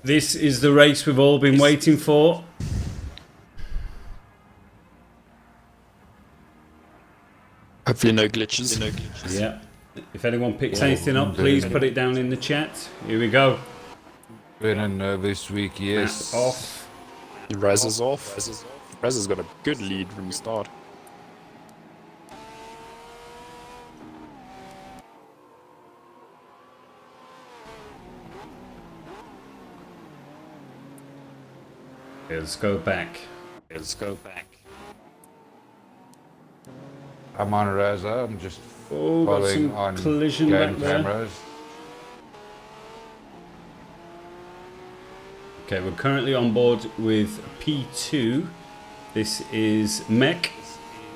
This is the race we've all been waiting for. Hopefully no glitches. Yeah. If anyone picks anything up, please put it down in the chat. Here we go. Been a nervous week, yes. Off. Raz is off. Raz has got a good lead from the start. Let's go back. I'm on Raza, I'm just Oh, got following some on collision game back there. cameras. Okay, we're currently on board with P2. This is Mech,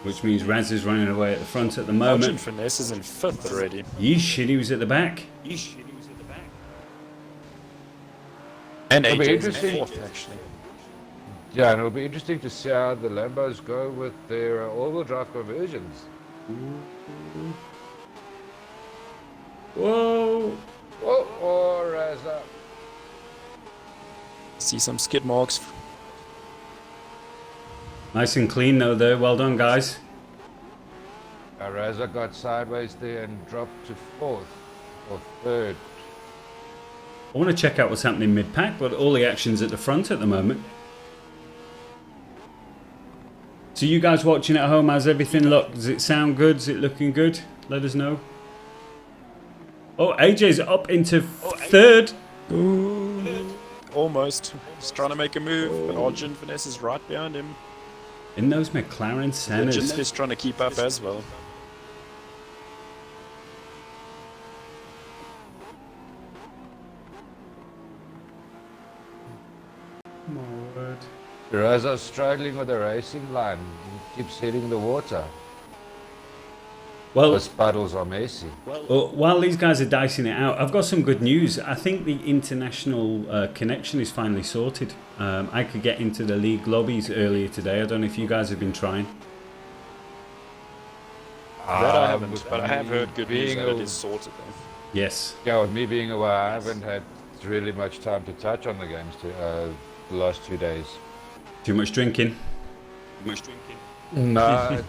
which means Raz is running away at the front at the moment. Finesse is in 5th already. Yeesh, he was at the back. And It'll be AJ's in interesting. 4th actually. Yeah, and it'll be interesting to see how the Lambos go with their all-wheel drive conversions. Whoa! Oh, Raza. See some skid marks. Nice and clean though there. Well done, guys. Raza got sideways there and dropped to 4th or 3rd. I want to check out what's happening mid-pack, but all the action's at the front at the moment. So you guys watching at home, how's everything look? Does it sound good? Is it looking good? Let us know. Oh, AJ's up into 3rd. Ooh, almost. Just trying to make a move, but Arjun Finesse is right behind him. In those McLaren Sennas. Just trying to keep up as well. My word. Raza's struggling with the racing line. He keeps hitting the water. Well, Those puddles are messy. while these guys are dicing it out, I've got some good news. I think the international connection is finally sorted. I could get into the league lobbies earlier today. I don't know if you guys have been trying. That I haven't, but I have heard good news that it is sorted though. Yes. Yeah, with me being away, I haven't had really much time to touch on the games the last 2 days. Too much drinking. No.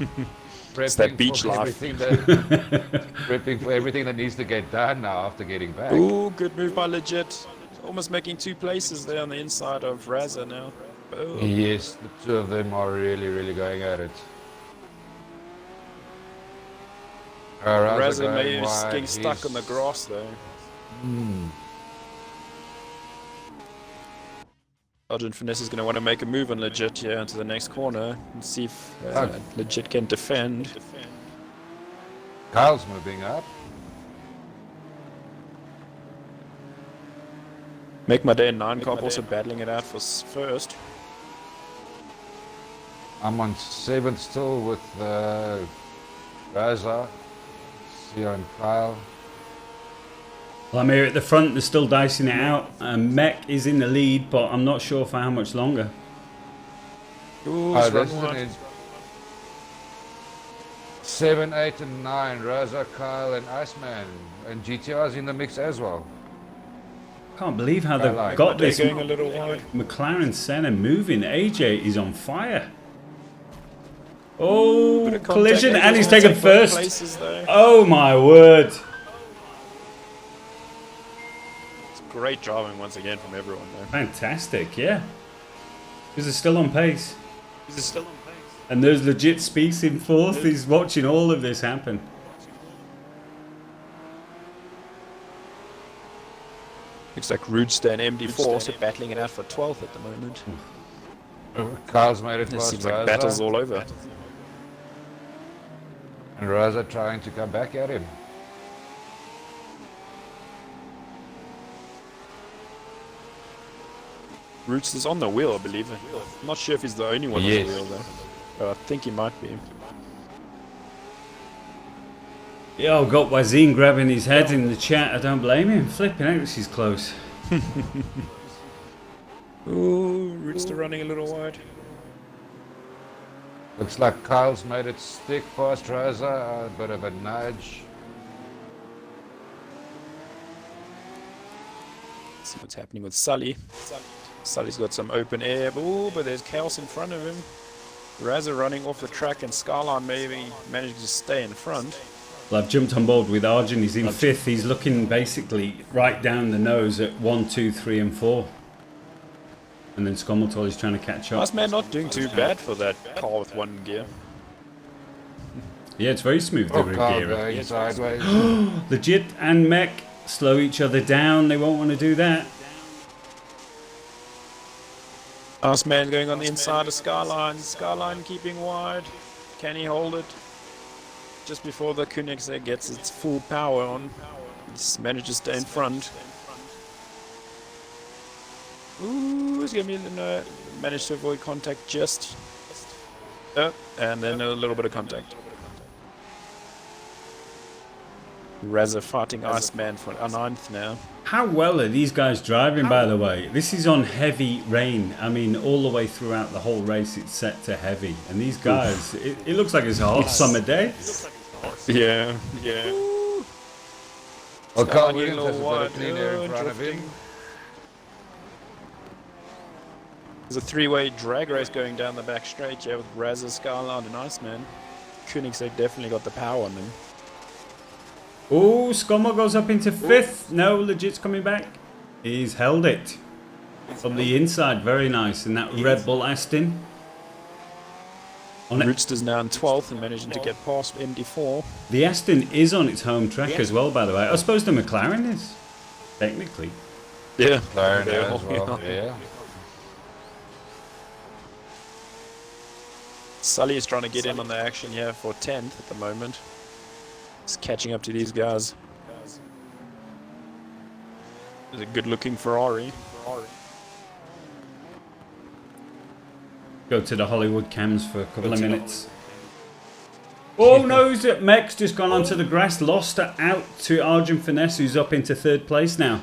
It's that beach life. Prepping for everything that needs to get done now after getting back. Ooh, good move by Legit. Almost making 2 places there on the inside of Raza now. Oh. Yes, the two of them are really going at it. Raza may be getting stuck on the grass though. Arjun Finesse is going to want to make a move on Legit here into the next corner and see if Legit can defend. Kyle's moving up. Make My Day and 9 Cop also battling it out for first. I'm on 7th still with Raza, Sia and Kyle. Well, I'm here at the front. They're still dicing it out. Mech is in the lead, but I'm not sure for how much longer. Ooh, This is 7, 8 and 9. Raza, Kyle and Iceman. And GTR's in the mix as well. Can't believe how they've like got this going a little wide. McLaren Senna moving. AJ is on fire. Oh, collision, and he's taken first. Oh my word. Great driving once again from everyone though. Fantastic, yeah. Because they're still on pace. And there's Legit Speaks in 4th. He's watching all of this happen. Looks like Roodster and MD4 also battling it out for 12th at the moment. Kyle's made it It past seems like Raza. battles all over. And Raza trying to come back at him. Roots is on the wheel, I believe. I'm not sure if he's the only one on the wheel though. But I think he might be. Yeah, I've got Wazine grabbing his head in the chat. I don't blame him. Flipping out, this is close. Ooh, Roots running a little wide. Looks like Kyle's made it stick past Raza. A bit of a nudge. See what's happening with Sully. Sully's got some open air. Ooh, but there's chaos in front of him. Razza running off the track, and Scarline maybe managed to stay in front. Well, I've jumped on board with Arjun. He's in 5th. He's looking basically right down the nose at 1, 2, 3 and 4. And then Skommeltol is trying to catch up. Iceman not doing too bad for that car with one gear. Yeah, it's very smooth, the rear gear. Going sideways. Legit and Mech slow each other down. They won't want to do that. Iceman going on the inside of Skyline. Skyline keeping wide. Can he hold it? Just before the Koenigsegg gets its full power on. He's managed to stay in front. Ooh, he's going to manage to avoid contact just. And then a little bit of contact. Razza fighting Iceman for a 9th now. How well are these guys driving, by the way? This is on heavy rain. I mean, all the way throughout the whole race, it's set to heavy. And these guys, it looks like it's a hot summer day. Yeah. Well, Carl Williams has a bit of clean air in front of him. There's a 3-way drag race going down the back straight here with Razza, Skyline and Iceman. Koenigsegg definitely got the power on them. Oh, Skommo goes up into 5th. No, Legit's coming back. He's held it. From the inside, very nice. And that Red Bull Aston. Rootster's now in 12th and managing to get past MD4. The Aston is on its home track as well, by the way. I suppose the McLaren is, technically. Yeah, McLaren as well, yeah. Sully is trying to get in on the action here for 10th at the moment. He's catching up to these guys. There's a good-looking Ferrari. Go to the Hollywood cams for a couple of minutes. Oh no, Mech's just gone onto the grass, lost it out to Arjun Finesse, who's up into 3rd place now.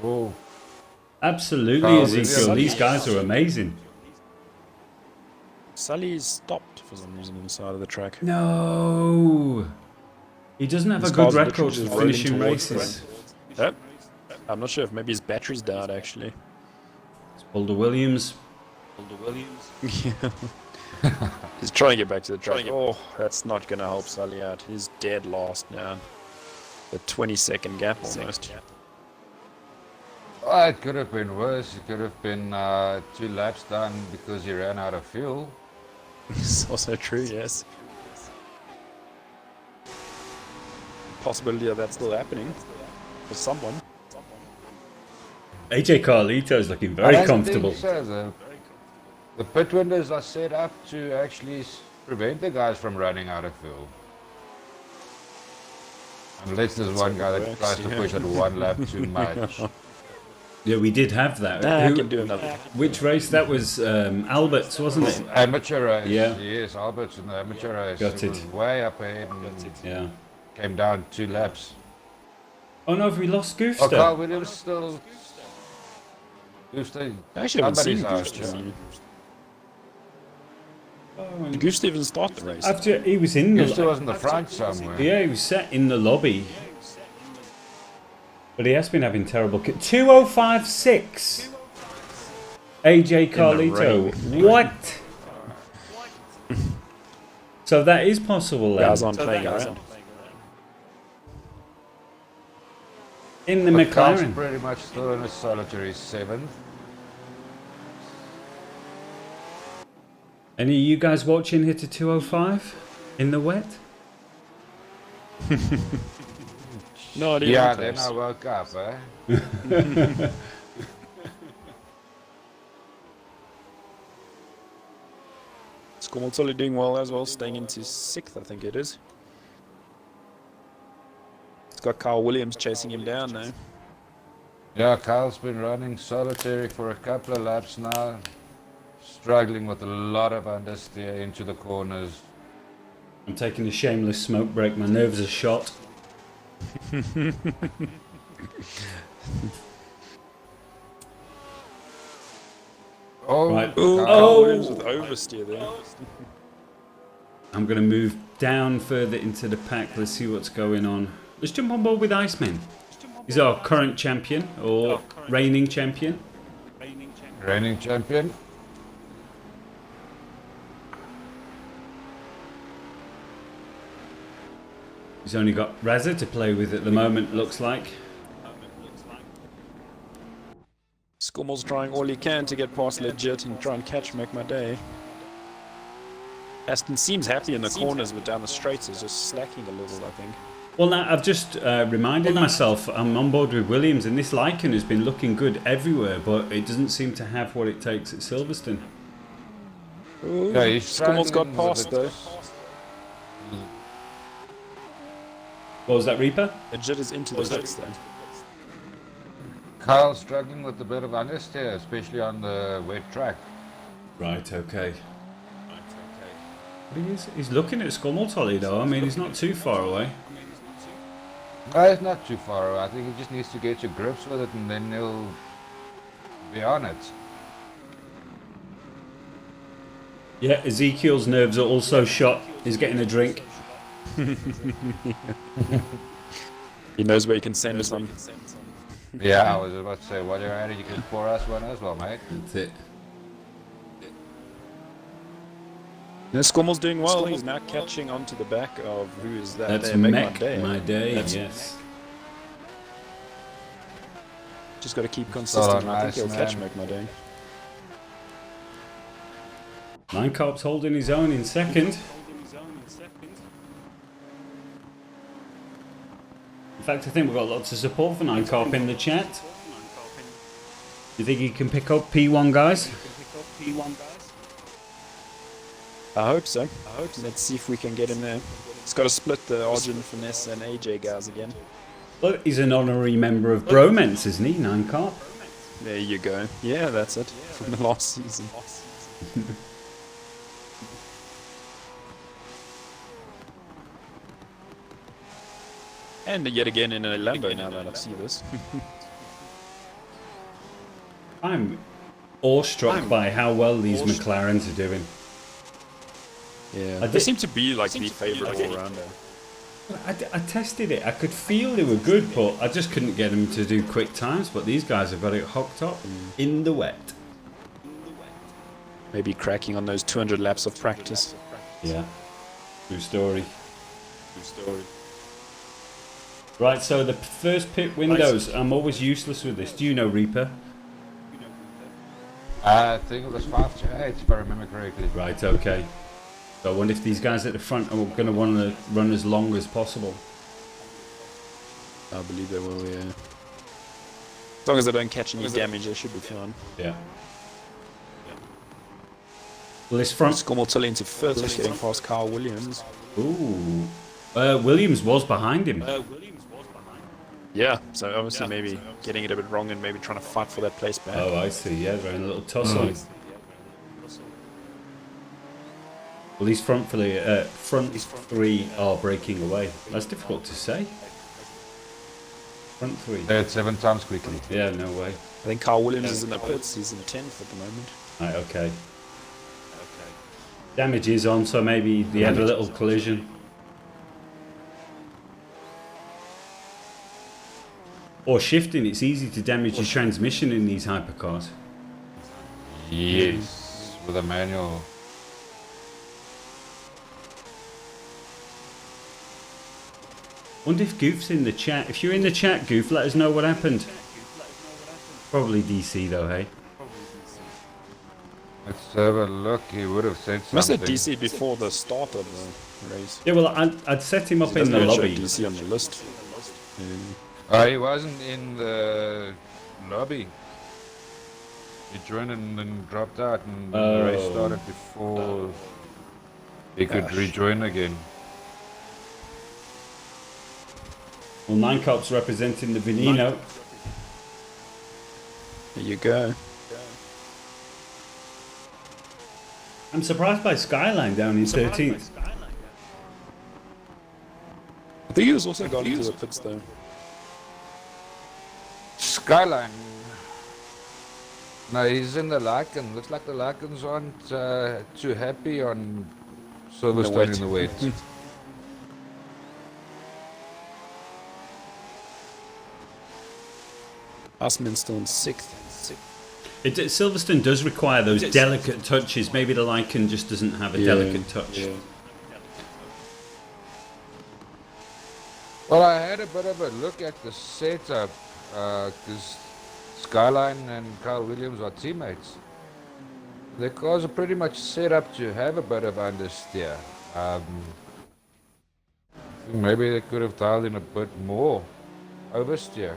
Oh. Absolutely, Ezekiel. These guys are amazing. Sully's stopped for some reason on the side of the track. No. He doesn't have a good record for finishing races. Yep. I'm not sure if maybe his battery's died actually. It's Boulder Williams. Yeah. He's trying to get back to the track. Oh, that's not going to help Sully out. He's dead last now. The 20-second gap almost. Oh, it could have been worse. It could have been 2 laps done because he ran out of fuel. It's also true, yes. Possibility of that still happening for someone. AJ Carlito's looking very comfortable. So. The pit windows are set up to actually prevent the guys from running out of fuel. Unless there's one guy that tries to push it 1 lap too much. Yeah, we did have that. I can do another. Which race? That was Albert's, wasn't it? Amateur race. Yeah. Yes, Albert's in the amateur race. Got it. Was way up ahead and Yeah. came down 2 laps. Oh no, have we lost Goofster? Oh, Carl Williams still... Goofster... I actually haven't seen somebody's Goofster. Oh, Did Goofster even start the race? after he was in the Goofster was in the front somewhere. yeah, he was set in the lobby. But he has been having terrible 2056. AJ Carlito. What? So that is possible then. Guys aren't playing around. In the But Carl's McLaren. pretty much still in a solitary 7th. Any of you guys watching here to 205 in the wet? No idea. Yeah, then I woke up, eh? Skommeltoli doing well as well, staying into 6th, I think it is. It's got Carl Williams chasing him down now. Yeah, Carl's been running solitary for a couple of laps now. Struggling with a lot of understeer into the corners. I'm taking a shameless smoke break. My nerves are shot. Oh, Right. Carl Williams with oversteer there. I'm going to move down further into the pack. Let's see what's going on. Let's jump on board with Iceman. He's our current champion or reigning champion. Reigning champion. He's only got Razza to play with at the moment, looks like. Skummel's trying all he can to get past Legit and try and make my day. Aston seems happy in the corners, but down the straights is just slacking a little, I think. Well, now I've just reminded myself I'm on board with Williams, and this Lycan has been looking good everywhere, but it doesn't seem to have what it takes at Silverstone. Ooh, Yeah, he's Skummel's got struggling past with it. though. What was that, Reaper? Legit is into the pits though. Kyle's struggling with a bit of understeer, especially on the wet track. Right, okay. But he's looking at Skummeltolly though. I mean, he's not too far away. No, it's not too far away. I think he just needs to get to grips with it and then he'll be on it. Yeah, Ezekiel's nerves are also shot. He's getting a drink. He knows where he can send us on. Yeah, I was about to say, while you're at it, you can pour us one as well, mate. That's it. No, Skummel's doing well. He's now catching onto the back of who is that? That's there, Make Mech My Day, That's yes. Just got to keep consistent. I nice, think he'll catch man. Make My Day. Minecarp's holding his own in second. In fact, I think we've got lots of support for Minecarp in the chat. Do you think he can pick up P1, guys? I hope so. Let's see if we can get him there. He's got to split the Arjun, Finesse and AJ guys again. Well, he's an honorary member of Bromance, isn't he, Minecarp? There you go. Yeah, that's it. From the last season. And yet again in a Lambo now that I see this. I'm awestruck by how well these McLarens are doing. Yeah, they seem to be like the favourite all-rounder. I tested it. I could feel they were good, but I just couldn't get them to do quick times. But these guys have got it hooked up in the wet. Maybe cracking on those 200 laps of practice. Yeah. True story. Right, so the first pit windows. I'm always useless with this. Do you know, Reaper? I think it was 5 to 8, if I remember correctly. Right, okay. So I wonder if these guys at the front are going to want to run as long as possible. I believe they will, yeah. As long as they don't catch any damage, they should be fine. Yeah. Well, this front... Skummeltolly into first, getting past Carl Williams. Ooh. Williams was behind him. Yeah, so obviously maybe getting it a bit wrong and maybe trying to fight for that place back. Oh, I see. Yeah, they're in a little tussle. Well, these front three are breaking away. That's difficult to say. Front three. They're at 7 times quickly. Yeah, no way. I think Carl Williams is in the pits. He's in 10th at the moment. Right, okay. Damage is on, so maybe they had a little collision. Or shifting, it's easy to damage your transmission in these hypercars. Yes, with a manual. Wonder if Goof's in the chat. If you're in the chat, Goof, let us know what happened. Probably DC though, hey? Let's have a look. He would have said something. Must have DC before the start of the race. Yeah, well, I'd set him up in the Doesn't lobby. show DC on the list. He wasn't in the lobby. He joined and then dropped out, and the race started before he could rejoin again. Well, Minecarp's representing the Veneno. There you go. I'm surprised by Skyline down in 13th. I think he was also gone into the pits though. Skyline. No, he's in the Lycan. Looks like the Lycans aren't too happy on Silverstone in the wet. Osman's still in 6th. Silverstone does require those delicate touches. Maybe the Lycan just doesn't have a delicate touch. Yeah. Well, I had a bit of a look at the setup, because Skyline and Carl Williams are teammates. Their cars are pretty much set up to have a bit of understeer. Maybe they could have dialed in a bit more oversteer.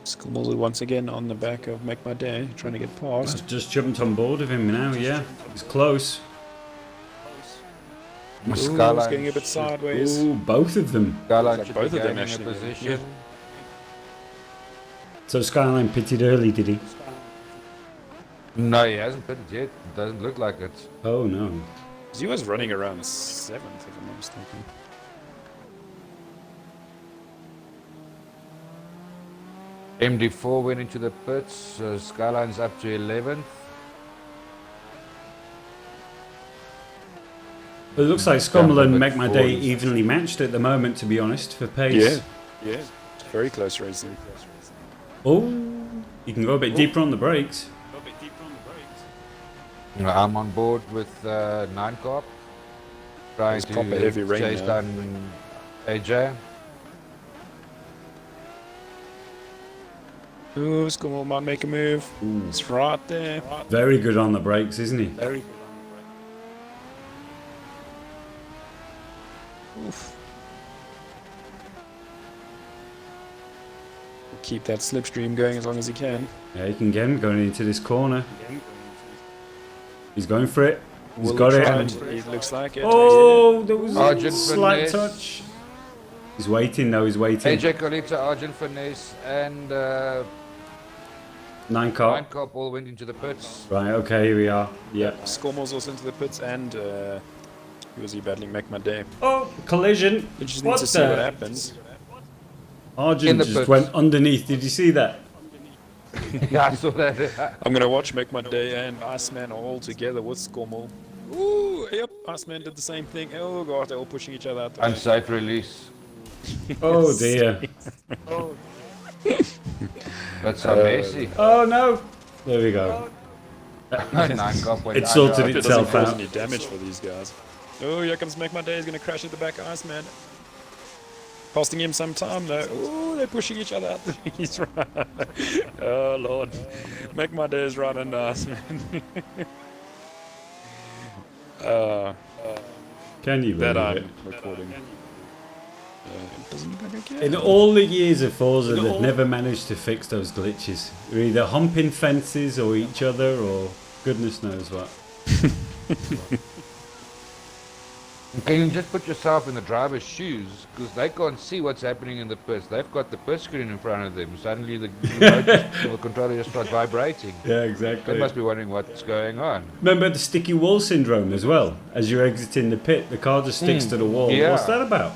Skummel once again on the back of Make My Day, trying to get past. I've just jumped on board of him now, yeah. It's close. Ooh, it's getting a bit sideways. Ooh, both of them. Skyline Like should both be of them gaining a actually. position. So Skyline pitted early, did he? No, he hasn't pitted yet. Doesn't look like it. Oh no. He was running around 7th, if I'm not mistaken. MD4 went into the pits, so Skyline's up to 11th. It looks like Scommel and Make My Day evenly matched at the moment, to be honest, for pace. Yeah. It's very close racing. Oh, you can go a bit deeper on the brakes. I'm on board with 9 Corp, trying Let's pop a heavy to rain chase now. down AJ. Ooh, Skummel might make a move. Ooh. It's right there. Very good on the brakes, isn't he? Very good. Oof. Keep that slipstream going as long as he can. Yeah, you can get him going into this corner. He's going for it. He's Will got he it. try And it looks like it. oh, there was a Argent slight finesse. touch. He's waiting though, he's waiting. AJ Colita, Argent Finesse, and 9 car. 9 Corp all went into the pits. Right, okay, here we are. Yeah. Scormel's also into the pits, and who was he battling? Make My Day. Oh, collision. Interesting What to see what the? happens. In Argent the just pits. went underneath. Did you see that? Yeah, I saw that. I'm gonna watch Make My Day and Iceman all together with Scormel. Ooh, yep, Iceman did the same thing. Oh god, they're all pushing each other out the way. Unsafe release. Oh dear. That's so messy. Oh no. There we go. 9 Corp went It sorted under. It itself doesn't cause out. any damage for these guys. Oh, here comes Make My Day. He's gonna crash at the back of Iceman. Costing him some time though. Ooh, they're pushing each other out. He's right. Oh lord. Make My Day is right under Iceman. Can you That believe it? I'm recording. It doesn't look like I can. In all the years of Forza, they've never managed to fix those glitches. They're either humping fences or each other or goodness knows what. Can you just put yourself in the driver's shoes? Because they can't see what's happening in the pits. They've got the pit screen in front of them. Suddenly the the controller just starts vibrating. Yeah, They exactly. must be wondering what's going on. Remember the sticky wall syndrome as well? As you're exiting the pit, the car just sticks to the wall. Yeah. What's that about?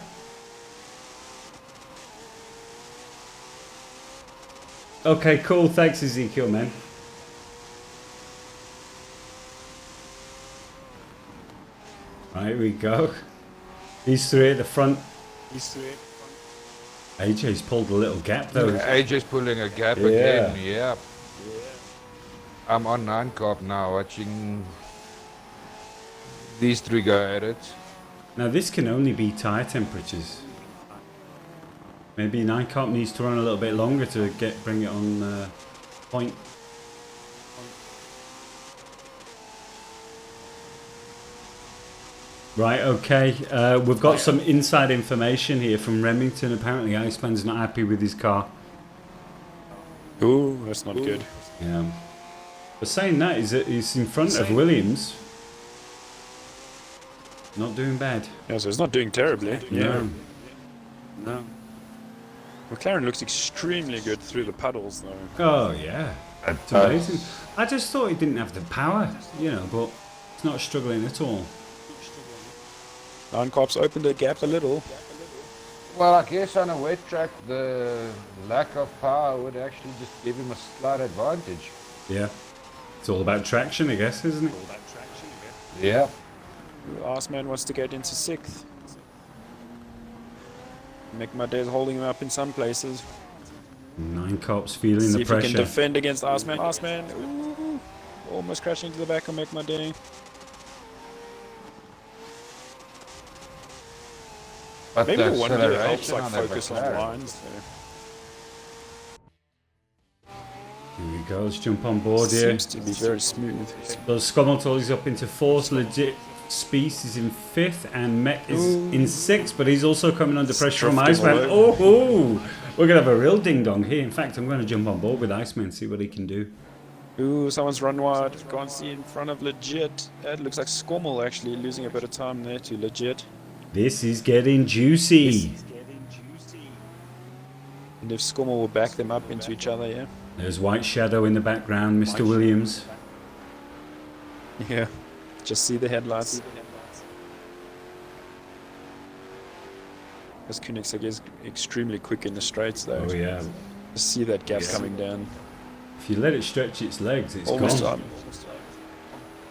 Okay, cool. Thanks, Ezekiel, man. Right, here we go. These three at the front. AJ's pulled a little gap though. AJ's pulling a gap Yeah. again. Yeah. I'm on 9 Corp now, watching these three go at it. Now this can only be tyre temperatures. Maybe 9 Corp needs to run a little bit longer to bring it on point. Right, okay. We've got some inside information here from Remington. Apparently Iceman's not happy with his car. Ooh, that's not good. Yeah. But saying that, he's in front of Williams. Not doing bad. Yeah, so it's not doing terribly. Yeah. No. McLaren looks extremely good through the puddles, though. Oh, yeah. It's amazing. I just thought he didn't have the power, you know, but it's not struggling at all. 9 Corp's opened the gap a little. Well, I guess on a wet track, the lack of power would actually just give him a slight advantage. Yeah. It's all about traction, I guess, isn't it? Yeah. Iceman wants to get into 6th. Make My Day's holding him up in some places. Nine Cops feeling See the if he pressure. can defend against Iceman. Iceman, ooh, almost crashing into the back of Make My Day. But Maybe the the one gear helps acceleration like on that focus on McLaren. lines. So. Here we go, let's jump on board here. Seems to be very smooth. So Scommel is up into 4th, Legit Speece is in 5th, and Mech is in 6th, but he's also coming under pressure from Drifting Iceman. all over. Oh, we're going to have a real ding-dong here. In fact, I'm going to jump on board with Iceman and see what he can do. Ooh, someone's run wide. Can't see in front of Legit. It looks like Scommel actually losing a bit of time there to Legit. This is getting juicy. And if Scommel will back them up into each other, yeah. There's White Shadow in the background, Mr. Williams. Yeah. Just see the headlights. This Koenigsegg is extremely quick in the straights though. Oh yeah. Just see that gap coming down. If you let it stretch its legs, it's Almost gone. time.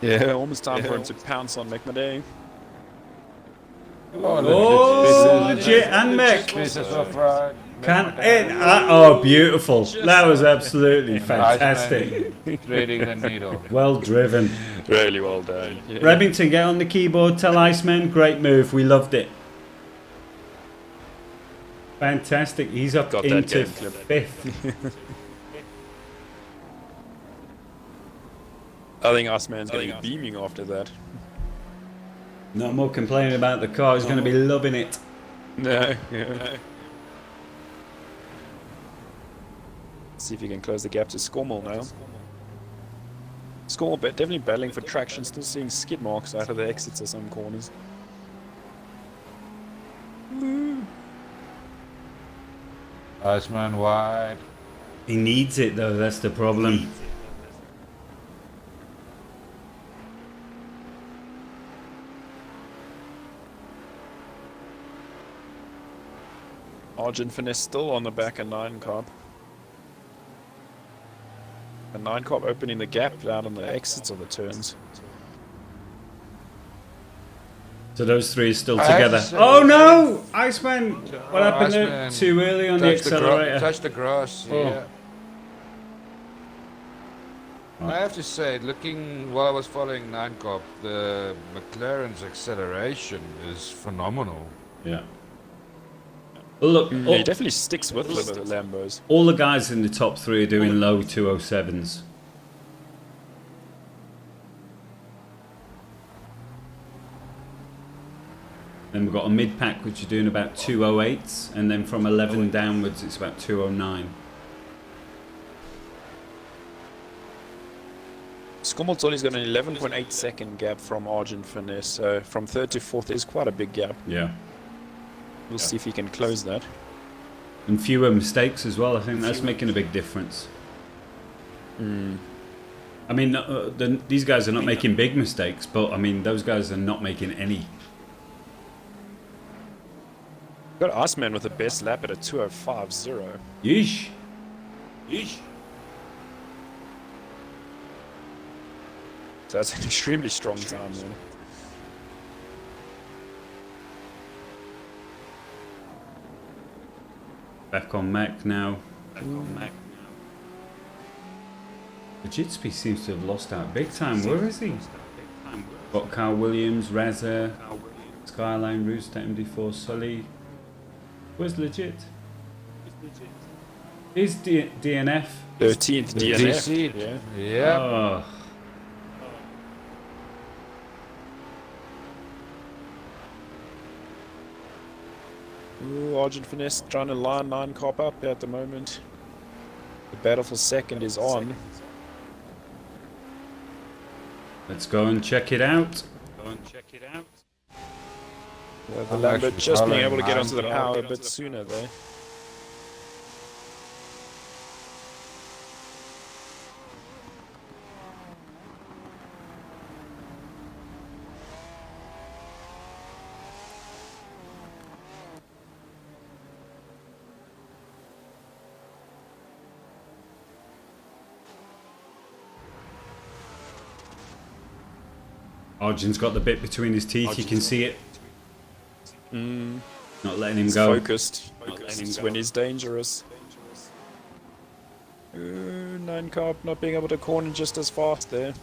Yeah, almost time for him to pounce on McMaday. Oh, legit and Mech. Pieces of right. Oh, beautiful. That was absolutely fantastic. Threading the needle. Well driven. Really well done. Yeah. Remington, get on the keyboard, tell Iceman, great move, we loved it. Fantastic, he's up Got that into game clip. 5th. I think Iceman's going to be beaming after that. No more complaining about the car, he's going to be loving it. No. Yeah. See if he can close the gap to Scommel now. Scommel definitely battling for traction, still seeing skid marks out of the exits of some corners. Iceman wide. He needs it though, that's the problem. Argent Finesse still on the back of 9 Cobb. And 9 Cobb opening the gap out on the exits of the turns. So those three are still I have together. to say- Oh no! Iceman! What happened there? Iceman Too early on the accelerator. Touch the grass. Oh. Yeah. I have to say, looking while I was following 9 Cop, the McLaren's acceleration is phenomenal. Yeah. Well, look, He definitely sticks with the Lambos. all the guys in the top 3 are doing low 207s. Then we've got a mid pack which are doing about 208s, and then from 11 downwards it's about 209. Scommel's only got an 11.8 second gap from Argent Finesse, so from 3rd to 4th is quite a big gap. Yeah. We'll see if he can close that. And fewer mistakes as well. I think that's making a big difference. I mean, these guys are not making big mistakes, but I mean, those guys are not making any. Got Iceman with the best lap at a 2:05.0. Yeesh. Yeesh. So that's an extremely strong time then. Back on Mac now. The Jitsby seems to have lost out big time. Where is he? Got Carl Williams, Razza, Skyline, Rooster, MD4, Sully. Where's Legit? Is DNF? 13th DNF. DC. Yeah. Yeah. Oh. Ooh, Argent Finesse trying to line 9 Cop up at the moment. The battle for second is on. Let's go and check it out. The Lambert actually just being following able to get 9 onto the Cop. power a bit sooner there. Arjun's got the bit between his teeth. You can see it. Not letting him He's go. focused. This is when he's dangerous. Nine Carp not being able to corner just as fast there.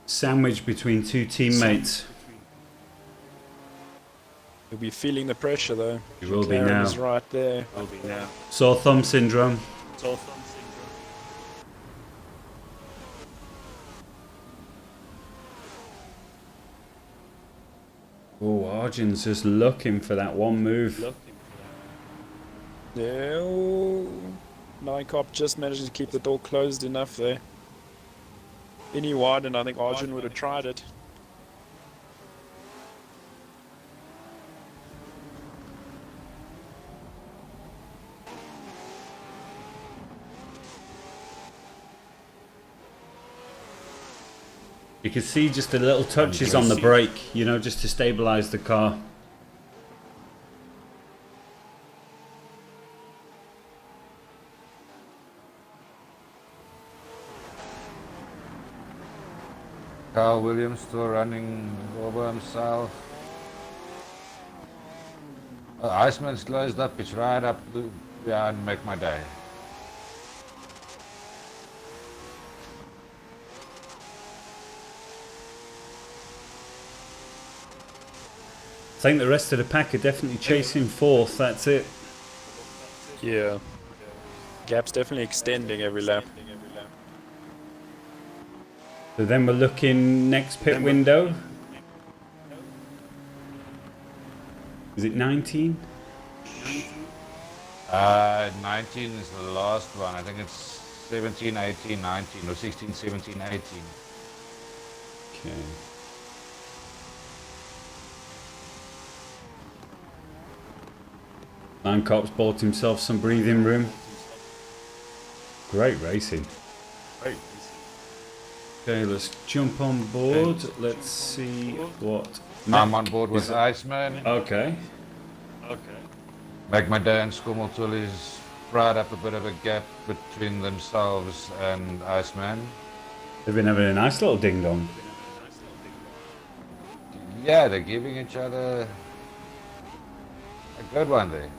Sandwiched between two teammates. He'll be feeling the pressure though. He will be McLaren now. is right there. Sore thumb syndrome. Oh, Arjun's just looking for that one move. Yeah, oh, Nine Carp just managed to keep the door closed enough there. Any wide, and I think Arjun would have tried it. You can see just the little touches on the brake, you know, just to stabilize the car. Carl Williams still running over himself. Iceman's closed up, it's right up behind Make My Day. I think the rest of the pack are definitely chasing fourth, that's it. Yeah. Gap's definitely extending every lap. So then we're looking next pit window. Is it 19? 19 is the last one. I think it's 17, 18, 19 or 16, 17, 18. Okay. Nine Cops bought himself some breathing room. Great racing. Okay, let's jump on board. Let's see what. I'm on board with Iceman. Okay. Make My Day and Skummeltully's brought up a bit of a gap between themselves and Iceman. They've been having a nice little ding dong. Yeah, they're giving each other a good one there.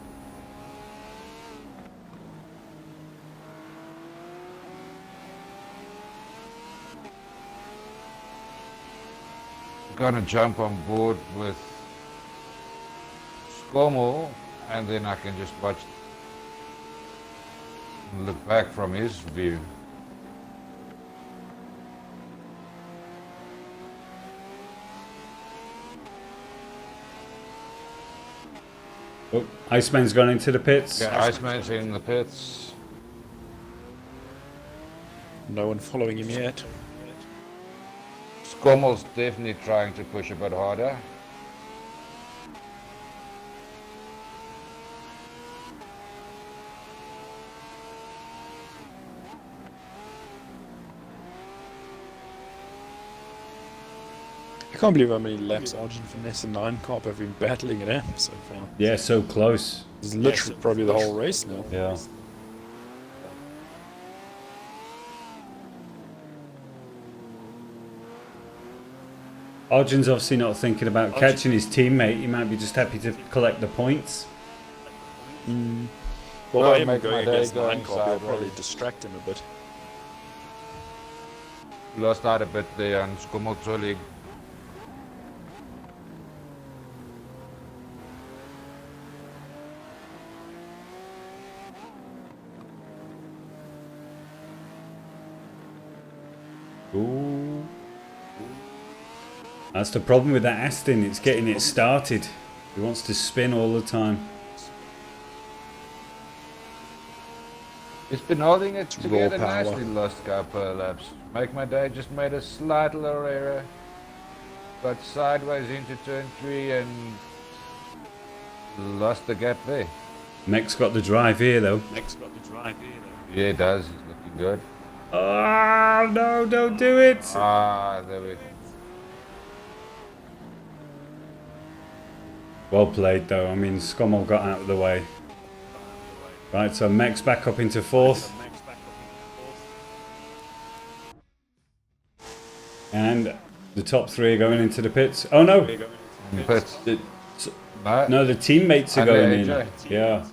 Gonna jump on board with Skomo, and then I can just watch and look back from his view. Oh, Iceman's gone into the pits. Yeah, Iceman's in the pits. No one following him yet. Skommel's definitely trying to push a bit harder. I can't believe how many laps Arjun, Finesse and Nine Carp have been battling it out so far. Yeah, so close. It's literally probably the whole race now. Yeah. Arjun's obviously not thinking about catching his teammate. He might be just happy to collect the points. Well, Well, by him Make My going Day against going Nine Carp will probably sideways. distract him a bit. Lost out a bit there on Skummeltully. Ooh. That's the problem with that Aston. It's getting it started. He wants to spin all the time. It's been holding it together power. nicely the last couple of laps. Make My Day just made a slight little error. Got sideways into turn 3 and lost the gap there. Mech's got the drive here though. Yeah, it does. It's looking good. Oh no, don't do it! Ah, there we go. Well played though. I mean, Scommel got out of the way. Right, so Mech's back up into fourth. And the top 3 are going into the pits. Oh no! But No, the teammates are Only going in. AJ. Yeah.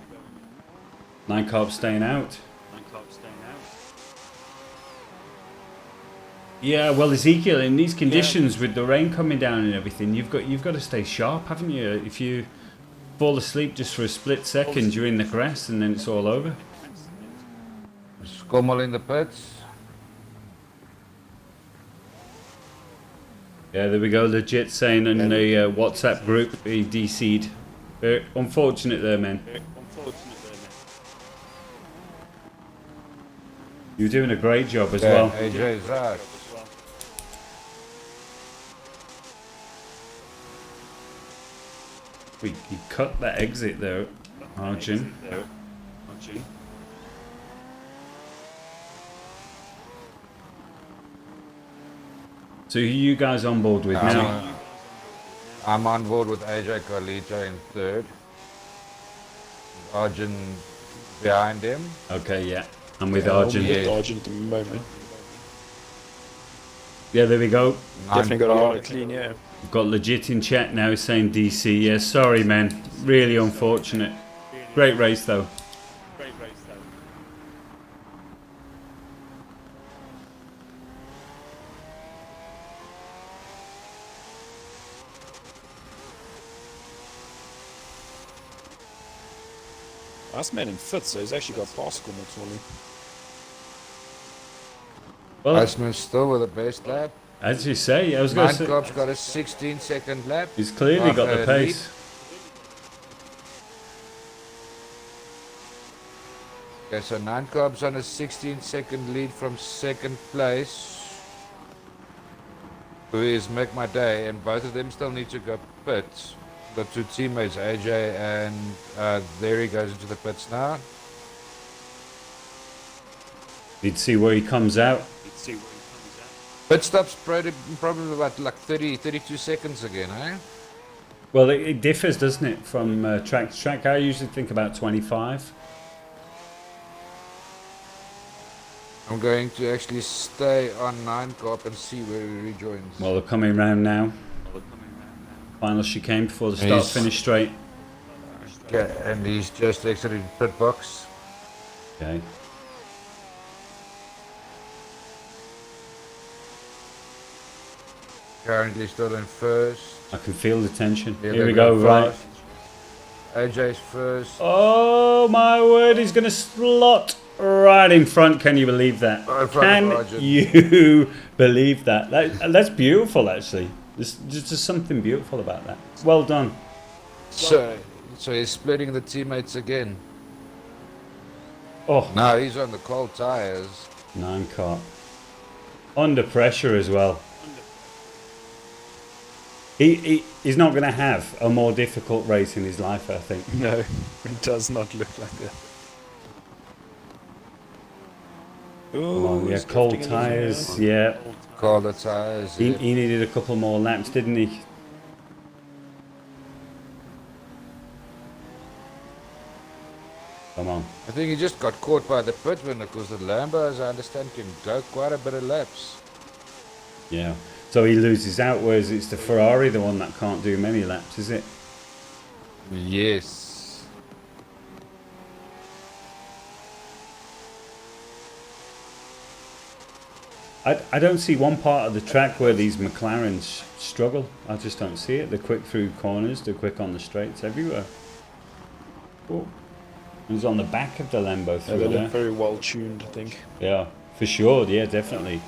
9 Carb staying out. Yeah, well, Ezekiel, in these conditions with the rain coming down and everything, you've got to stay sharp, haven't you? If you fall asleep just for a split second during the crest, and then it's all over. Skummel in the pits. Yeah, there we go. Legit saying in the WhatsApp group he DC'd. Unfortunate there, man. You're doing a great job as well. AJ's out. He cut that exit there, Arjun. So who are you guys on board with now? I'm on board with AJ Carlito in 3rd. Arjun behind him. Okay, yeah. I'm with Arjun. Yeah, Arjun at the moment. Yeah, there we go. Definitely got a lot of clean, yeah. We've got Legit in chat now saying DC. Yeah, sorry, man. Really unfortunate. Great race, though. Last man in 5th, so he's actually got pass score next morning. Well, Iceman's still with the best lap. as you say, I was going to say, Ninecobb's got a 16-second lap. he's clearly got the lead. pace. Okay, so Ninecobb's on a 16-second lead from 2nd place. Who is Make My Day, and both of them still need to go pits. The 2 teammates, AJ and there he goes into the pits now. You'd see where he comes out. Pit stops probably about like 32 seconds again, eh? Well, it differs, doesn't it, from track to track? I usually think about 25. I'm going to actually stay on 9Cobb and see where he rejoins. Well, they're coming round now. Final chicane before the start finish straight. Okay, and he's just exited pit box. Okay. Currently still in 1st. I can feel the tension. Yeah, Here we they're go, going right. fast. AJ's 1st. Oh my word, he's going to slot right in front. Can you believe that? Right in front of Can Arjun. you believe that? That's beautiful, actually. There's just something beautiful about that. Well done. So he's splitting the teammates again. Oh, Now he's on the cold tires. 9 car. Under pressure as well. He's not going to have a more difficult race in his life, I think. No, it does not look like that. Come Ooh, on, yeah, he's cold drifting in the tyres, zone. yeah. Colder tires. He needed a couple more laps, didn't he? Come on. I think he just got caught by the pit winner because the Lambo, as I understand, can go quite a bit of laps. Yeah. So he loses out, whereas it's the Ferrari, the one that can't do many laps, is it? Yes. I don't see one part of the track where these McLarens struggle. I just don't see it. They're quick through corners, they're quick on the straights, everywhere. Oh. It was on the back of the Lambo Yeah, through they there. look very well tuned, I think. Yeah, for sure. Yeah, definitely.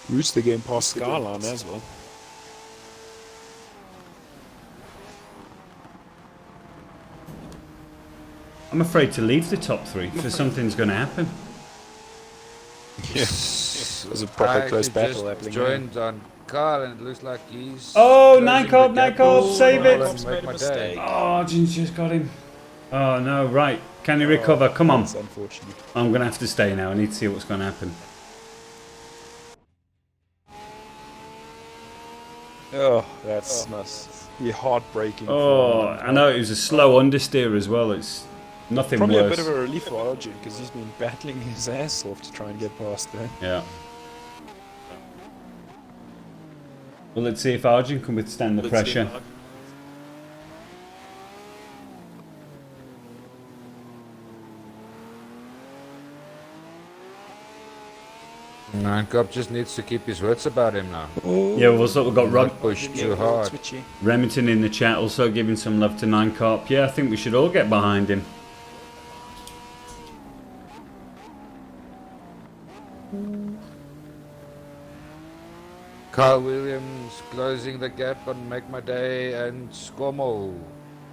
Roots the game past Skyline as well. I'm afraid to leave the top 3 for something's going to happen. Yeah. It was a proper close battle happening. Joined on Carl, and it looks like he's. Oh, closing Nykob, the gap. Nykob, save it! Ninecobb's made a mistake. Oh, Jin's just got him. Oh no, right. Can he recover? Come on. That's unfortunate. I'm going to have to stay now. I need to see what's going to happen. Oh, that's nice. be heartbreaking. Oh, for I know it was a slow understeer as well. It's nothing Probably worse. a bit of a relief for Arjun because he's been battling his ass off to try and get past there. Yeah. Well, let's see if Arjun can withstand the pressure. Cop just needs to keep his wits about him now. Yeah, we've also got Not push too hard. Switchy. Remington in the chat also giving some love to 9Corp. Yeah, I think we should all get behind him. Carl Williams closing the gap on Make My Day and Scomo.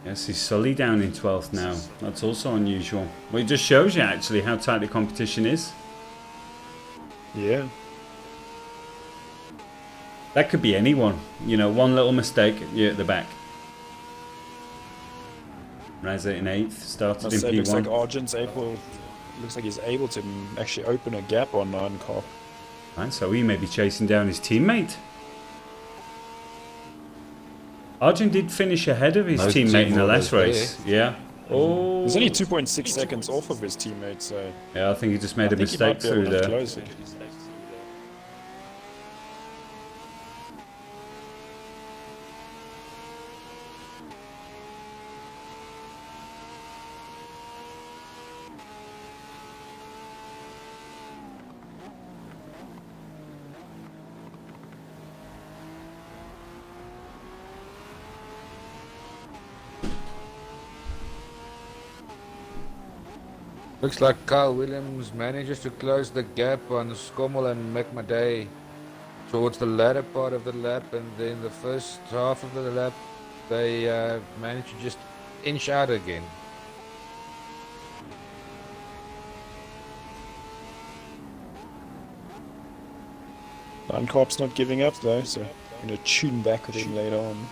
Yes, he's Sully down in 12th now. That's also unusual. Well, it just shows you actually how tight the competition is. Yeah. That could be anyone. You know, one little mistake, you're at the back. Raza in 8th, started in It looks like P1. Arjun's able. Looks like he's able to actually open a gap on 9Corp. Right, so he may be chasing down his teammate. Arjun did finish ahead of his No teammate in the team last orders race. Yeah. Oh. He's only 2.6 seconds off of his teammate, so Yeah, I think he just made a I think he mistake might be able through to there. close it. Looks like Carl Williams manages to close the gap on Scommel and Make My Day towards the latter part of the lap, and then the first half of the lap they managed to just inch out again. Corp's not giving up though, so I'm gonna tune back with him later on.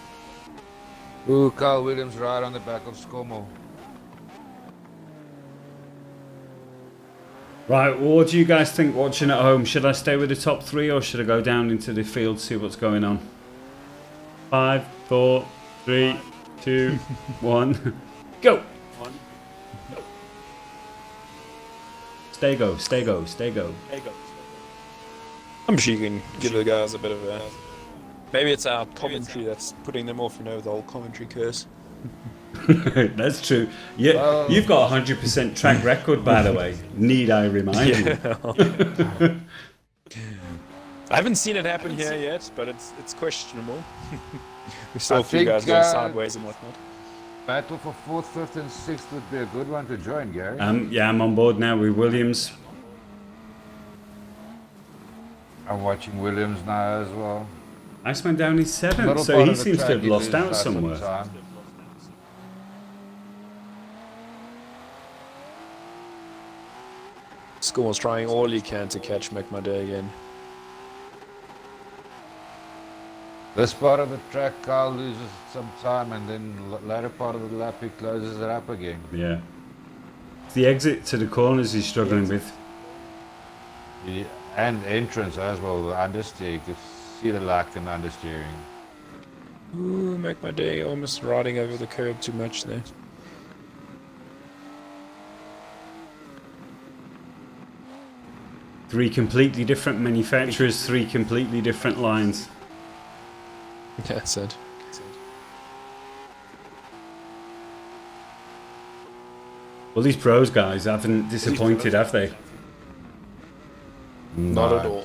Ooh, Carl Williams right on the back of Scommel. Right, well, what do you guys think watching at home? Should I stay with the top 3 or should I go down into the field see what's going on? 5, 4, 3, 2, 1, go! Stay go, stay go, stay go. I'm sure you can give the guys a bit of a... Maybe it's our commentary that's putting them off, you know, the whole commentary curse. That's true. Yeah, you've got a 100% track record, by the way. Need I remind you? I haven't seen it happen here yet, but it's questionable. We saw I a few think, guys go sideways and whatnot. Battle for 4th, 5th and 6th would be a good one to join, Gary. Yeah, I'm on board now with Williams. I'm watching Williams now as well. Iceman down in 7th, Middle so part he of the seems to track, have he lost loses out by some somewhere. time. School's trying all he can to catch Make My Day again. This part of the track, Carl loses some time, and then later part of the lap he closes it up again. Yeah. It's the exit to the corners he's struggling with. Yeah, and entrance as well, the understeer. You could see the lack in understeering. Ooh, Make My Day almost riding over the curb too much there. Three completely different manufacturers, 3 completely different lines. That's it. Well, these pros guys haven't disappointed, have they? Not at all.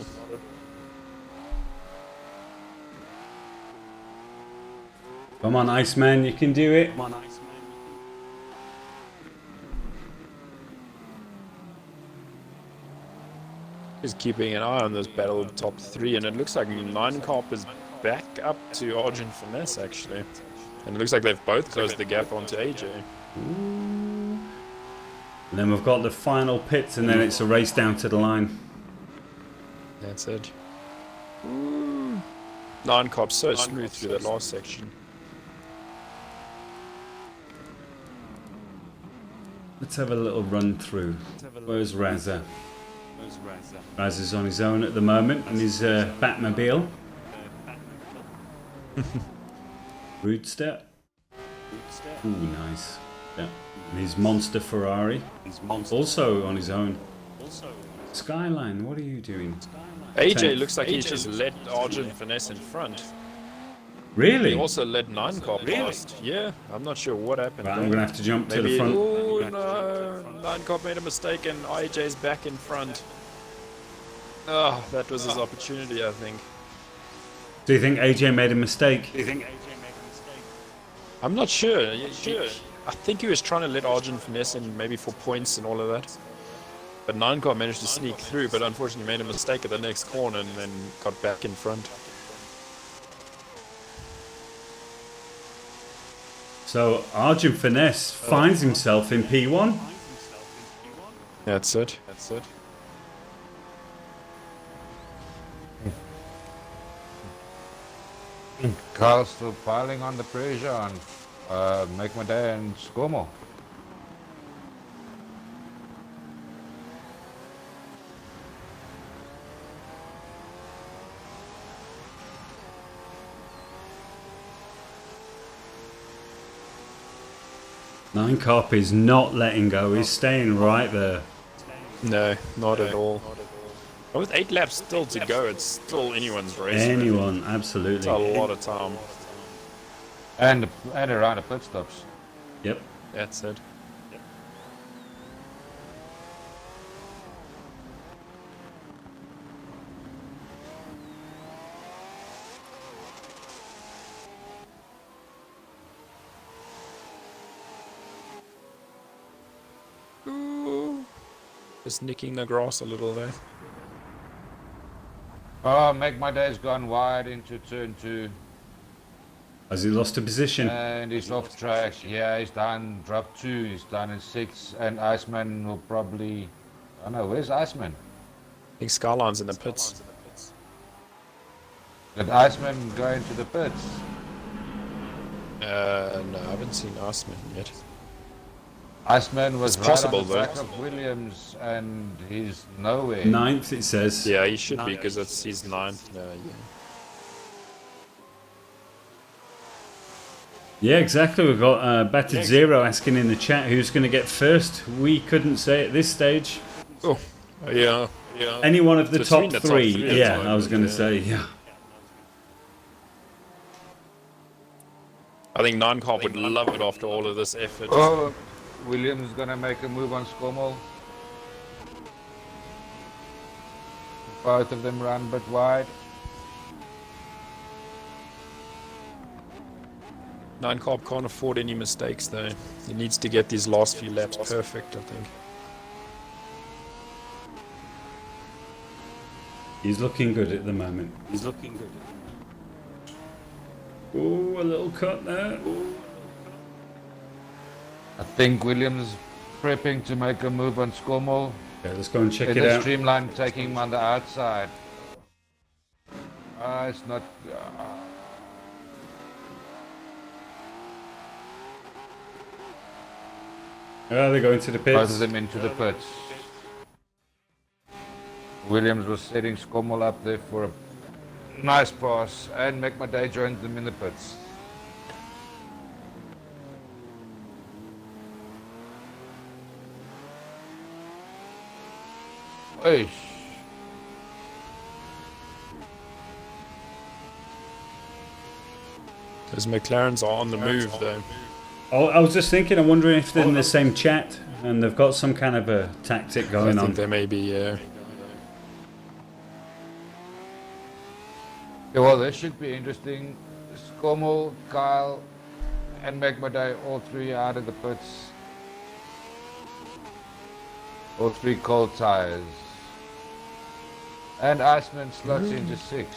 Come on, Iceman, you can do it. Just keeping an eye on this battle of top 3, and it looks like 9Corp is back up to Arjun Finesse actually. And it looks like they've both closed the gap onto AJ. And then we've got the final pits, and then it's a race down to the line. That's it. Ooh. 9Corp so smooth through that last section. Let's have a little run through. Where's Raza? Raza's on his own at the moment in his Batmobile. Roadster. Ooh, nice. Yeah. And his monster Ferrari. Also on his own. Skyline, what are you doing? AJ looks like he's just let Argent finesse in front. Really? He also let 9-Carb past. Yeah, I'm not sure what happened. Right, I'm going to have to jump to the Maybe, front. oh no, 9-Carb made a mistake and AJ's back in front. Oh, that was his opportunity, I think. Do you think AJ made a mistake? I'm not sure. I think he was trying to let Argent finesse in maybe for points and all of that. But 9-Carb managed to sneak through, but unfortunately made a mistake at the next corner and then got back in front. So Argent Finesse finds himself in P1. That's it. Carl's still piling on the pressure on Make My Day and Scomo. Nine Carp is not letting go. He's staying right there. No, not at all. But with 8 laps still to go, it's still anyone's race. Anyone, It's absolutely. a lot of time. And around the pit stops. Yep. That's it. Ooh. Just nicking the grass a little there. Oh, Make My Day's gone wide into turn 2. Has he lost a position? And he's off track. Yeah, he's down, drop 2. He's down in 6. And Iceman will probably... I don't know, where's Iceman? I think Skyline's in the pits. Did Iceman go into the pits? No, I haven't seen Iceman yet. Iceman was It's right possible, on the though. back of Williams and he's nowhere. 9th, it says. Yeah, he should be because he's 9th. Yeah. Yeah, exactly. We've got Battered Zero asking in the chat who's going to get first. We couldn't say at this stage. Oh, yeah. Any one of the Between top the top three. three at the Yeah, I moment, was going to yeah. say, yeah. I think 9-Carb would love it after all of this effort. Oh, Williams is gonna make a move on Scomo. Both of them run a bit wide. 9-Carb can't afford any mistakes though. He needs to get these last few laps perfect, I think. He's looking good at the moment. Ooh, a little cut there. I think Williams prepping to make a move on Scomo. Okay, let's go and check In it the out. streamline, taking him on the outside. It's not. They're going to the Both of pits. them into the pits. Williams was setting Scomo up there for a nice pass, and Make My Day joined them in the pits. Eish. Those McLarens are on the move though. Oh, I was just thinking, I'm wondering if they're in the same chat and they've got some kind of a tactic I going think on. they may be, Yeah, well, this should be interesting. Scomo, Kyle, and Make My Day, all three out of the pits. All three cold tires. And Iceman slots into 6.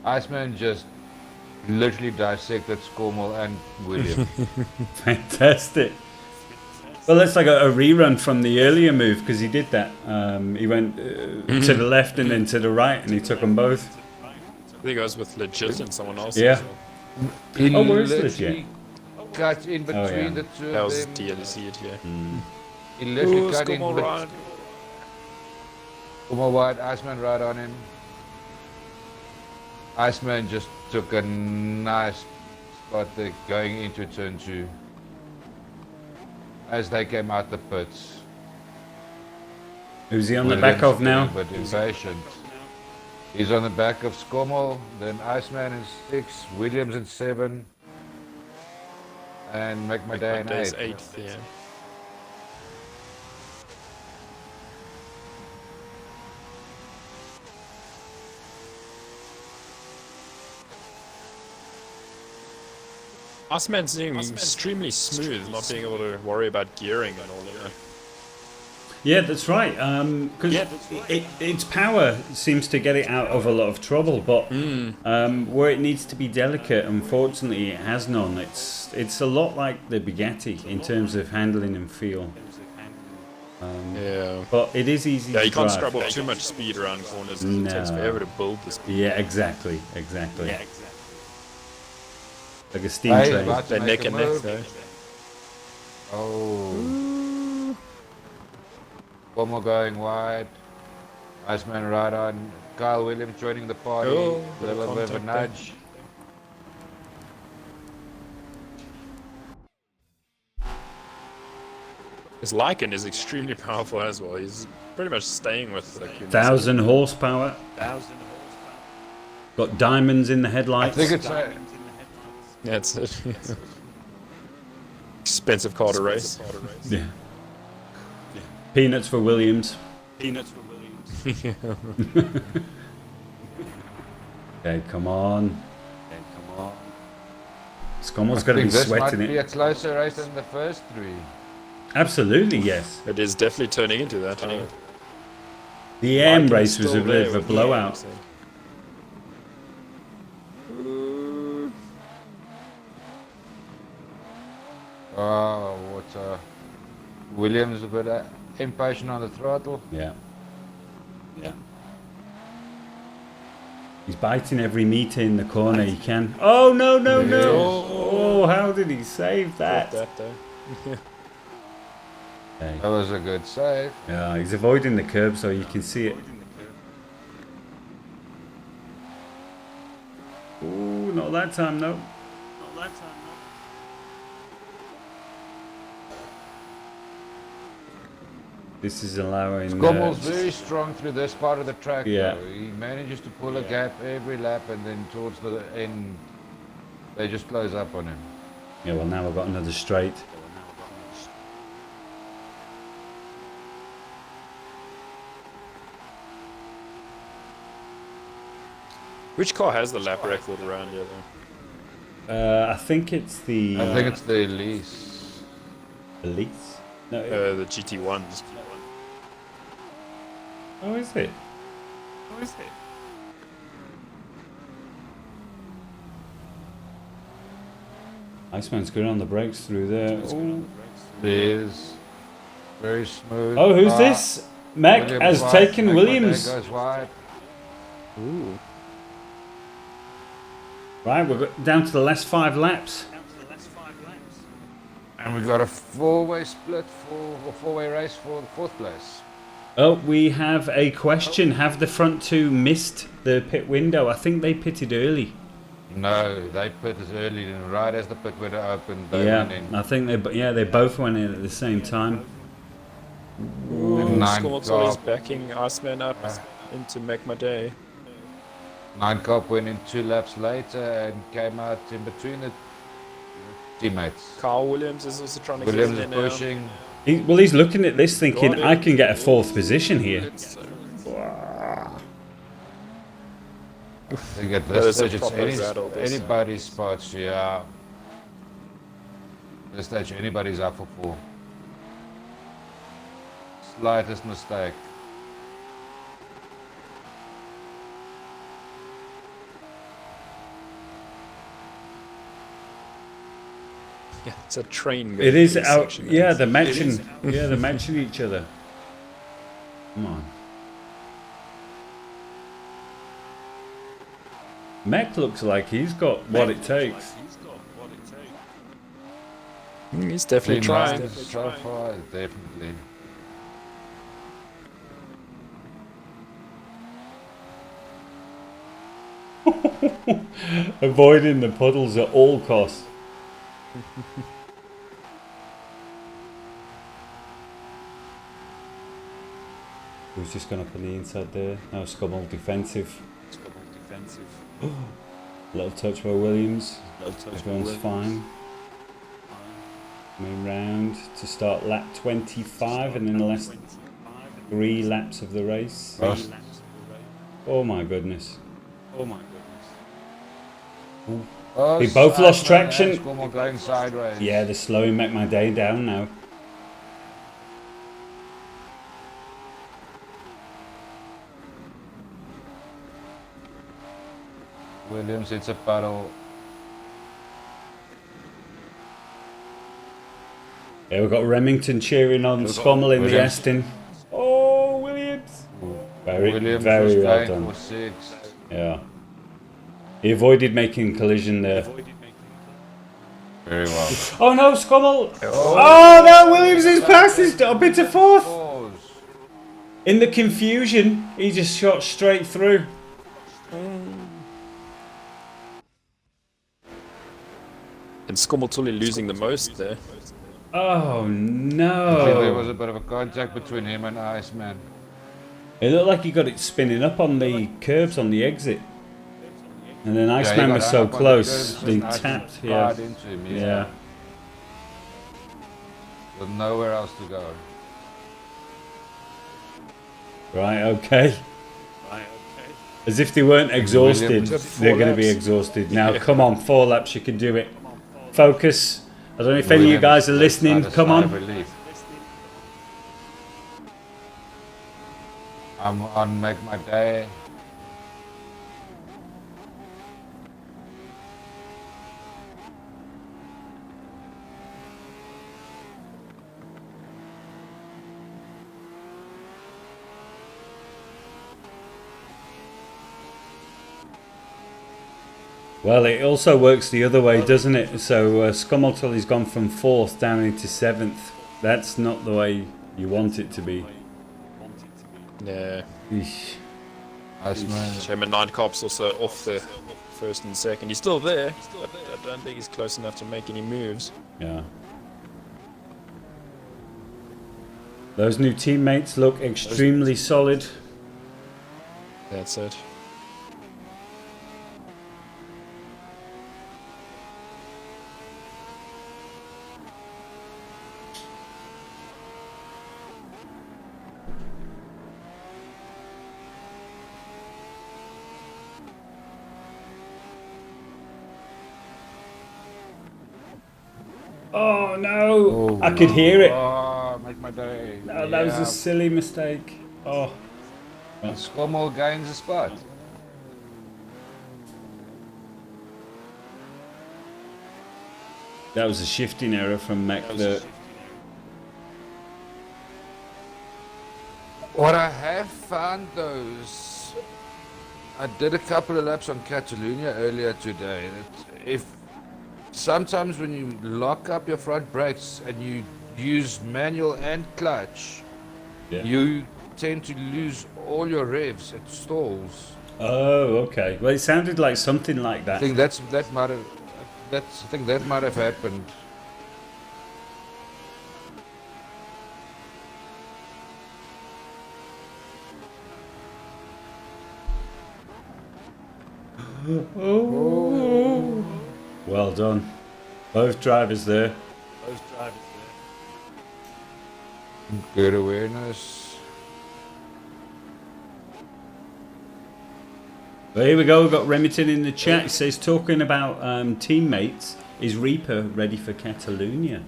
Iceman just literally dissected Scomo and William. Fantastic. Well, that's like a rerun from the earlier move because he did that. He went to the left and then to the right and he took them both. I think it was with Legit and someone else. Yeah. as well. He Oh, where is literally Legit? cut in between yeah. the two That of was them. DLC it, yeah. He literally Ooh, cut in Scomo between. right. Scomo wide, Iceman right on him. Iceman just took a nice spot there going into turn 2. As they came out the pits. Who's he on the back of now? But impatient. He's on the back of Skommel, then Iceman in 6, Williams in 7, and Make My Day in 8. 8th, yeah. Iceman seems extremely smooth, not being able to worry about gearing and all of that. Yeah, that's right. Because its power seems to get it out of a lot of trouble, but where it needs to be delicate, unfortunately, it has none. It's a lot like the Bugatti in terms of handling and feel. Yeah. But it is easy to you can't drive. scrub off too much speed around corners. No. It takes forever to build the speed. Yeah, exactly. Like a steam Hey, train. about to They're make neck a and neck move. though. Oh. One more going wide. Iceman right on. Kyle Williams joining the party. Oh, a little bit of a contact there. nudge. His Lycan is extremely powerful as well. He's pretty much staying with the 1,000 horsepower. Got diamonds in the I headlights. think it's That's it. Expensive car to race. Yeah. Peanuts for Williams. Okay, come on. Skommel's got to be this sweating might be it. a closer race than the first 3. Absolutely, yes. It is definitely turning into that. The AM Lycan's race was a still bit there of a with the blowout. Oh, what Williams a bit impatient on the throttle. Yeah. He's biting every meter in the corner he can. Oh, no. Oh, how did he save that? That though. Okay. That was a good save. Yeah, he's avoiding the curb so you can see it. Ooh, not that time, no. This is allowing... Skommel's very strong through this part of the track. Yeah. Though. He manages to pull a gap every lap, and then towards the end, they just close up on him. Yeah, well, now we've got another straight. Which car has the lap record around here though? I think it's the... I think it's the Elise. Elise? No, The GT1s. oh, is it? Iceman's good on the brakes through there. Ooh. There's very smooth. Oh, who's this? Mac Williams has wide. taken Mac Williams. Monday goes wide. Ooh. Right, we're down to the last 5 laps. And we've got a 4-way split or 4-way race for the 4th place. Oh, we have a question. Have the front 2 missed the pit window? I think they pitted early. No, they pit as early, and right as the pit window opened, they went in. I think they both went in at the same time. Nine Skommel is car, backing Iceman up into Make My Day. 9 Cop went in 2 laps later and came out in between the teammates. Carl Williams is also trying to Williams get is in there now. pushing. He's looking at this thinking, I can get a 4th position here. I think at That this is a stage it's proper rattle, this. anybody's spots, yeah. At this stage anybody's up for 4. Slightest mistake. Yeah, it's a train. Going It is through this out. section, Yeah, man. they're matching. Yeah, they're matching each other. Come on. Mech looks like he's got what it takes. He's definitely trying. So far, definitely. Avoiding the puddles at all costs. Who's just gone up on the inside there? Now Scummel defensive. Little touch by Williams. Everyone's fine. Coming round to start lap 25 and then the last 3 laps of the race. Oh my goodness. Ooh. Oh, They both lost traction. Scummel going sideways. Yeah, they're slowing my day down now. Williams, it's a puddle. Yeah, we've got Remington cheering on Scummel in the Williams. Aston. Oh, Williams! Very, Williams very was well going done. for 6. Yeah. He avoided making collision there. Very well. Oh no, Scummel! Oh no, Williams is past. He's up into 4th. Pause. In the confusion, he just shot straight through. And Scummel totally losing the most there. Oh I think there was no! a bit of a contact between him and Iceman. It looked like he got it spinning up on the curbs on the exit. And then Yeah, he Iceman got was hung so up on the close, curbs they and Iceman tapped. Yeah. fired into him, Yeah. With nowhere else to go. Right, okay. As if they weren't exhausted, Williams. they're going to be exhausted. Now, come on, 4 laps, you can do it. Focus. I don't know if any of you guys are listening. Come on. I'm on Make My Day. Well, it also works the other way, doesn't it? So Scummel gone from 4th down into 7th. That's not the way you want it to be. Yeah. Eesh. Iceman. Chairman Nine Cops also off the 1st and 2nd. He's still there, but I don't think he's close enough to make any moves. Yeah. Those new teammates look extremely solid. That's it. Oh no! I could hear it. Oh, Make My Day. No, that was a silly mistake. Oh. And Scummel gains a spot. That was a shifting error from Mac. What I have found though is I did a couple of laps on Catalonia earlier today. If sometimes when you lock up your front brakes and you use manual and clutch, Yeah. you tend to lose all your revs. It stalls. Oh, okay. Well, it sounded like something like I that. think that might have happened. Oh. Well done. Both drivers there. Good awareness. Well, here we go. We've got Remington in the chat. It says, talking about teammates, is Reaper ready for Catalonia?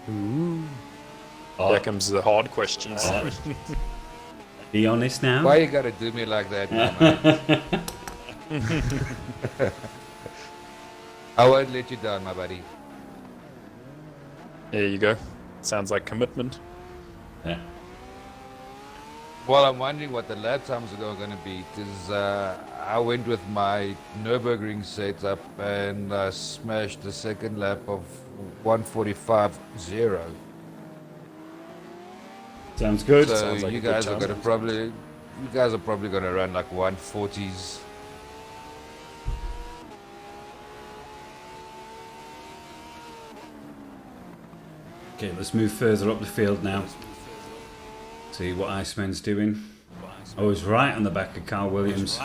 Ooh. Oh. There comes the hard questions. Be honest now. Why you gotta do me like that, now, mate? I won't let you down, my buddy. There you go. Sounds like commitment. Yeah. Well, I'm wondering what the lap times are going to be, because I went with my Nürburgring setup and smashed the second lap of 1:45.0. Sounds good. So Sounds like you a good guys are chance. going to probably, you guys are probably going to run like 1:40s. Okay, let's move further up the field now. See what Iceman's doing. Oh, he's right on the back of Carl Williams.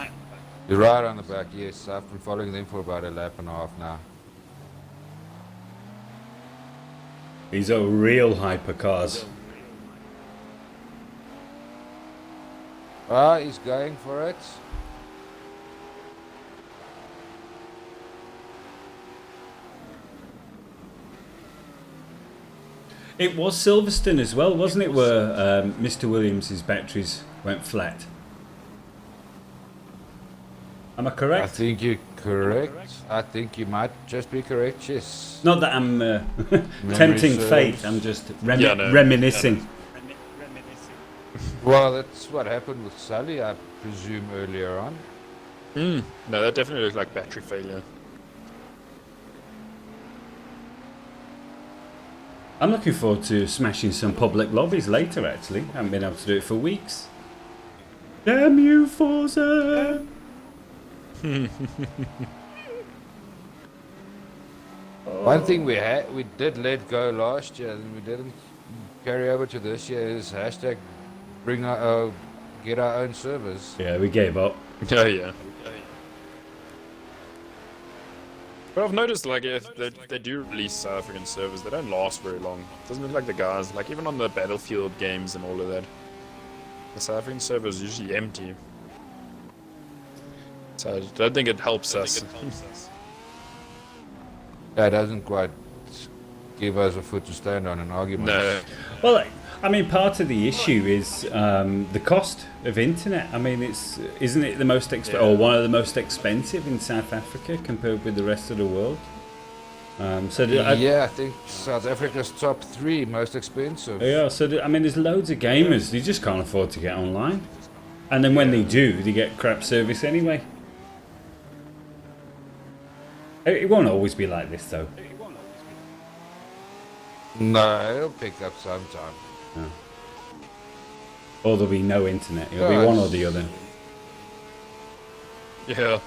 You're right on the back, yes. I've been following them for about a lap and a half now. These are real hypercars. Ah, he's going for it. It was Silverstone as well, wasn't it, where Mr. Williams' batteries went flat? Am I I correct? think you're correct. I think you might just be correct, yes. Not that I'm tempting serves. fate, I'm just Yeah, no. reminiscing. Well, that's what happened with Sully, I presume, earlier on. No, that definitely looked like battery failure. I'm looking forward to smashing some public lobbies later, actually. I haven't been able to do it for weeks. Damn you, Forza! One thing we did let go last year and we didn't carry over to this year is hashtag bring get our own servers. Yeah, we gave up. Oh yeah. But I've noticed, like, if they do release South African servers, they don't last very long. It doesn't look like the guys, like, even on the Battlefield games and all of that, the South African server is usually empty. So I don't think it helps us. That doesn't quite give us a foot to stand on in argument. No. Well, I mean, part of the issue is the cost of internet. I mean, isn't it the most or one of the most expensive in South Africa compared with the rest of the world? Yeah, I think South Africa's top 3 most expensive. Yeah, I mean, there's loads of gamers. They just can't afford to get online, and then when they do, they get crap service anyway. It won't always be like this, though. No, it'll pick up sometime. No. Or there'll be no internet. It'll be one or the other. Yeah.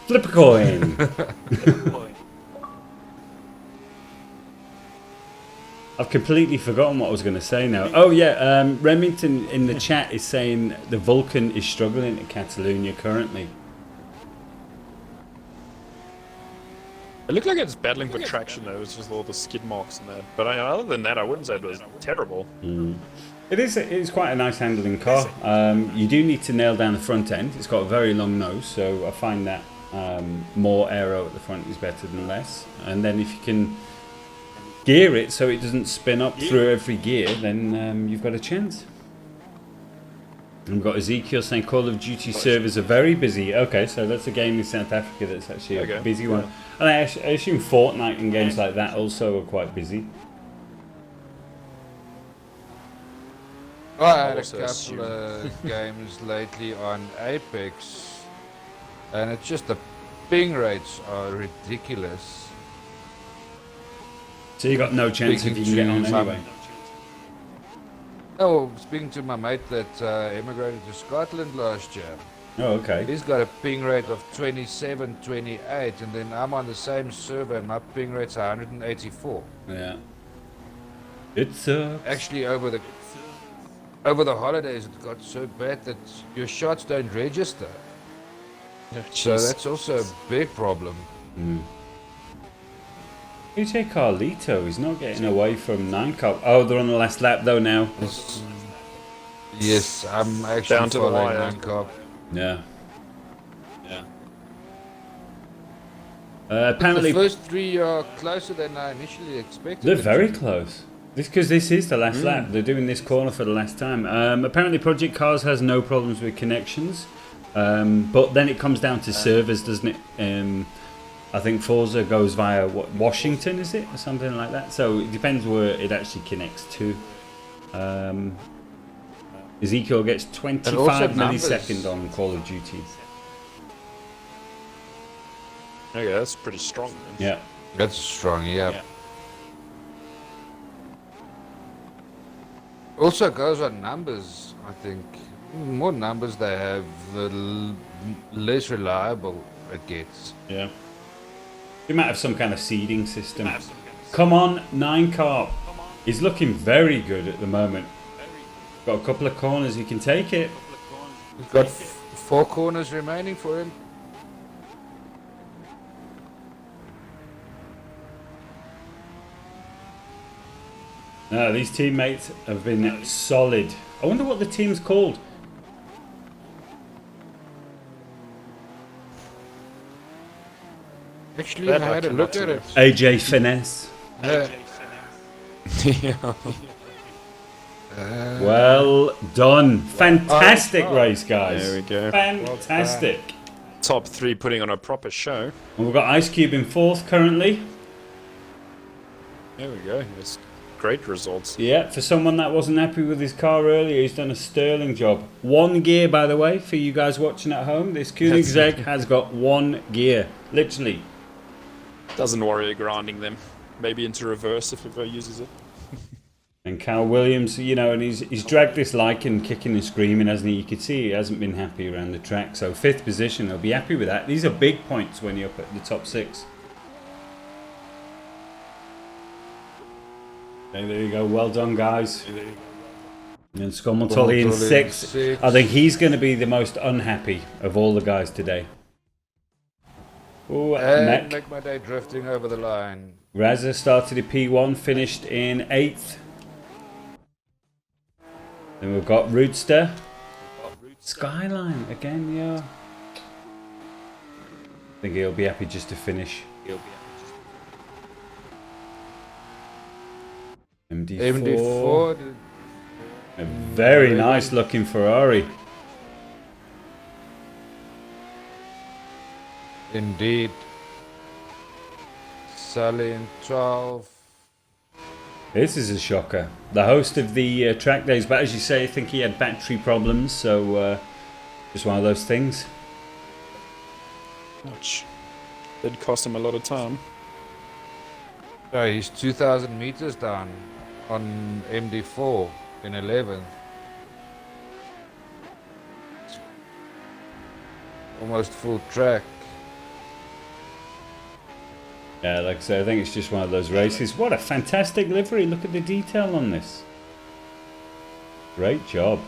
Flip a coin. I've completely forgotten what I was going to say now. Oh yeah, Remington in the chat is saying the Vulcan is struggling at Catalonia currently. It looked like it's battling for traction though, it's just all the skid marks and that. But other than that, I wouldn't say it was terrible. It is quite a nice handling car. You do need to nail down the front end. It's got a very long nose, so I find that more aero at the front is better than less. And then if you can gear it so it doesn't spin up through every gear, then you've got a chance. And we've got Ezekiel saying Call of Duty servers are very busy. Okay, so that's a game in South Africa that's actually a busy one. And I assume Fortnite and games like that also are quite busy. I had a couple of games lately on Apex, and it's just the ping rates are ridiculous. So you got no chance if you can get on anyway. Oh, speaking to my mate that immigrated to Scotland last year. Oh, okay. He's got a ping rate of 27, 28, and then I'm on the same server and my ping rate's 184. Yeah. It's Actually, over the holidays, it got so bad that your shots don't register. So that's also a big problem. AJ Carlito is not getting away from 9 Cup. Oh, they're on the last lap though now. Yes, I'm actually Down to the following wire. 9 Cup. Yeah. The Apparently, first 3 are closer than I initially expected. they're very close. Because this is the last lap. They're doing this corner for the last time. Apparently, Project Cars has no problems with connections. But then it comes down to servers, doesn't it? I think Forza goes via Washington, is it? Or something like that. So it depends where it actually connects to. Ezekiel gets 25 milliseconds on Call of Duty. Okay, that's pretty strong. Man. Yeah. That's strong, yeah. Also goes on numbers, I think. The more numbers they have, the less reliable it gets. Yeah. You might have some kind of seeding system. Come on, 9 Carp. He's looking very good at the moment. Got a couple of corners, he can take it. We've got 4 corners remaining for him. No, these teammates have been solid. I wonder what the team's called. Actually, I had a look at it. AJ Finesse. Yeah. Well done. Fantastic race, guys. There we go. Fantastic. Top 3 putting on a proper show. And we've got Ice Cube in 4th currently. There we go. That's great results. Yeah, for someone that wasn't happy with his car earlier, he's done a sterling job. 1 gear, by the way, for you guys watching at home. This Koenigsegg has got 1 gear. Literally. Doesn't worry grinding them. Maybe into reverse if ever uses it. And Cal Williams, you know, and he's dragged this Lycan kicking and screaming, hasn't he? You could see he hasn't been happy around the track. So 5th position, he'll be happy with that. These are big points when you're up at the top 6. Okay, there you go. Well done, guys. And Scommel in 6th. I think he's going to be the most unhappy of all the guys today. Oh, And make my day drifting over the line. Raza started at P1, finished in 8th. Then we've got Roodster. Skyline again, yeah. I think he'll be happy just to finish. MD4. A very nice looking Ferrari. Indeed. Sully in 12. This is a shocker. The host of the track days, but as you say, I think he had battery problems, so just one of those things. Which did cost him a lot of time. So he's 2,000 meters down on MD4 in 11th. Almost full track. Yeah, like I say, I think it's just one of those races. What a fantastic livery. Look at the detail on this. Great job.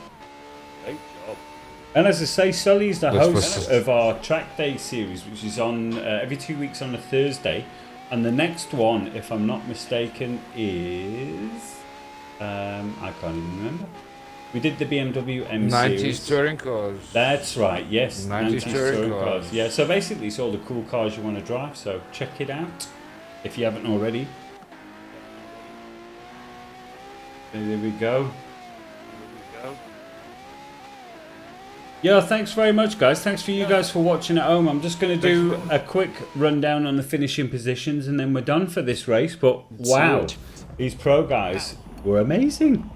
And as I say, Sully's the host of our track day series, which is on every 2 weeks on a Thursday. And the next one, if I'm not mistaken, is... I can't even remember. We did the BMW M 90s series. touring cars. That's right, yes. 90s touring cars. Yeah, so basically it's all the cool cars you want to drive, so check it out if you haven't already. There we go. Yeah, thanks very much, guys. Thanks for you guys for watching at home. I'm just going to do a quick rundown on the finishing positions and then we're done for this race. But wow, these pro guys were amazing.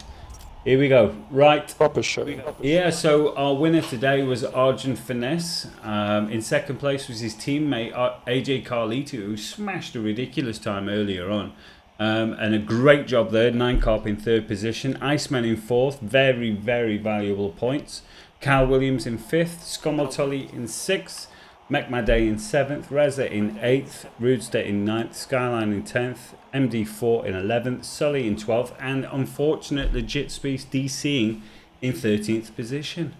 Here we go. Right. Proper show. Yeah, so our winner today was Argent Finesse. In 2nd place was his teammate AJ Carlito, who smashed a ridiculous time earlier on. And a great job there. 9 Carp in 3rd position. Iceman in 4th. Very, very valuable points. Cal Williams in 5th. Scommel in 6th. Mekmade in 7th. Reza in 8th. Roodster in 9th. Skyline in 10th. MD4 in 11th. Sully in 12th. And unfortunate Legit Space DCing in 13th position.